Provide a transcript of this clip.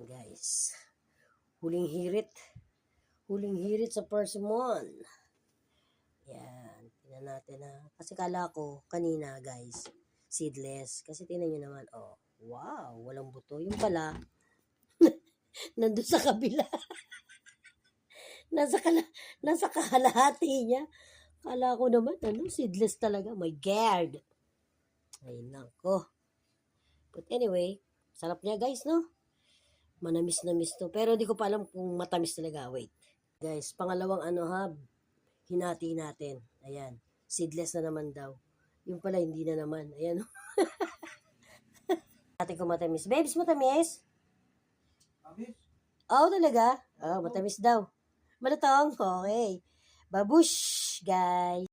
Ayan guys. Huling hirit. Huling hirit sa persimmon. Yan. Tingnan natin ha. Kasi kala ko kanina guys, seedless. Kasi tingnan nyo naman. Oh, wow. Walang buto. Yung pala, nandun sa kabila. nasa kahalati niya. Kala ko naman, seedless talaga. My God. Ay, nako. But anyway, sarap niya guys, no? Manamis-namis to. Pero di ko pa alam kung matamis talaga. Wait. Guys, pangalawang hinati natin. Ayan. Seedless na naman daw. Yung pala, hindi na naman. Ayan. Natin kung matamis. Babes, matamis? Matamis? Oo, talaga? Oo, matamis daw. Malutong? Okay. Babush, guys.